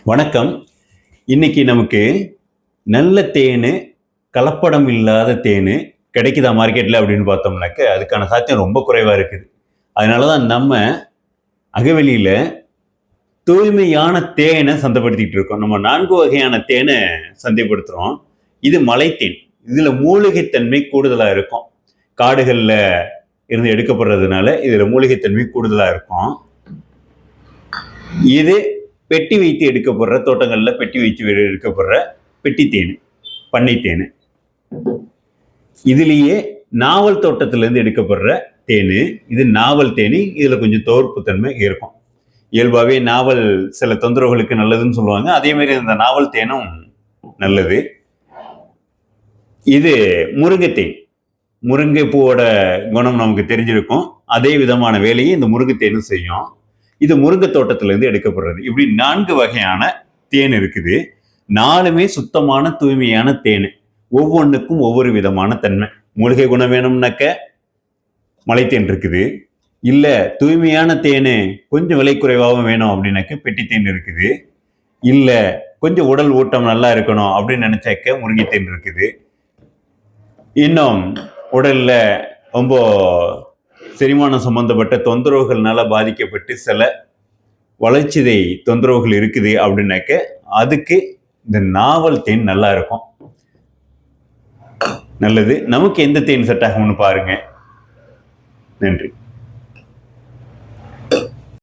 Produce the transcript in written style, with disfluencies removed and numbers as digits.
வணக்கம். இன்னைக்கு நமக்கு நல்ல தேனு, கலப்படம் இல்லாத தேனு கிடைக்குதா மார்க்கெட்ல அப்படின்னு பார்த்தோம்னாக்க, அதுக்கான சாத்தியம் ரொம்ப குறைவா இருக்குது. அதனால தான் நம்ம அகவெளியில தூய்மையான தேனை சந்தைப்படுத்திட்டு இருக்கோம். நம்ம 4 வகையான தேனை சந்தைப்படுத்துறோம். இது மலைத்தேன். இதுல மூலிகைத்தன்மை கூடுதலா இருக்கும். காடுகள்ல இருந்து எடுக்கப்படுறதுனால இதுல மூலிகைத்தன்மை கூடுதலா இருக்கும். இது பெட்டி வைத்து எடுக்கப்படுற, தோட்டங்களில் பெட்டி வைத்து எடுக்கப்படுற பெட்டி தேனு, பண்ணை தேனு. இதுலேயே நாவல் தோட்டத்திலேருந்து எடுக்கப்படுற தேனு. இது நாவல் தேனி. இதில் கொஞ்சம் துவர்ப்பு தன்மை இருக்கும். இயல்பாகவே நாவல் சில தொந்தரவுகளுக்கு நல்லதுன்னு சொல்லுவாங்க. அதே மாதிரி இந்த நாவல் தேனும் நல்லது. இது முருங்கைத்தேன். முருங்கை பூவோட குணம் நமக்கு தெரிஞ்சிருக்கும். அதே விதமான வேலையை இந்த முருங்கைத்தேனும் செய்யும். இது முருங்கை தோட்டத்திலிருந்து எடுக்கப்படுறது. இப்படி 4 வகையான தேன் இருக்குது. 4மே சுத்தமான தூய்மையான தேன். ஒவ்வொன்றுக்கும் ஒவ்வொரு விதமான தன்மை. மூலிகை குணம் வேணும்னாக்க மலைத்தேன் இருக்குது. இல்ல தூய்மையான தேனு கொஞ்சம் விலை குறைவாகவும் வேணும் அப்படின்னாக்க பெட்டி தேன் இருக்குது. இல்ல கொஞ்சம் உடல் ஊட்டம் நல்லா இருக்கணும் அப்படின்னு நினைச்சாக்க முருங்கைத்தேன் இருக்குது. இன்னும் உடல்ல ரொம்ப செரிமானம் சம்பந்தப்பட்ட தொந்தரவுகள்னால பாதிக்கப்பட்டு சில வளர்ச்சிதை தொந்தரவுகள் இருக்குது அப்படின்னாக்க அதுக்கு இந்த நாவல் தேன் நல்லா இருக்கும். நல்லது. நமக்கு எந்த தேன் செட் ஆகும்னு பாருங்க. நன்றி.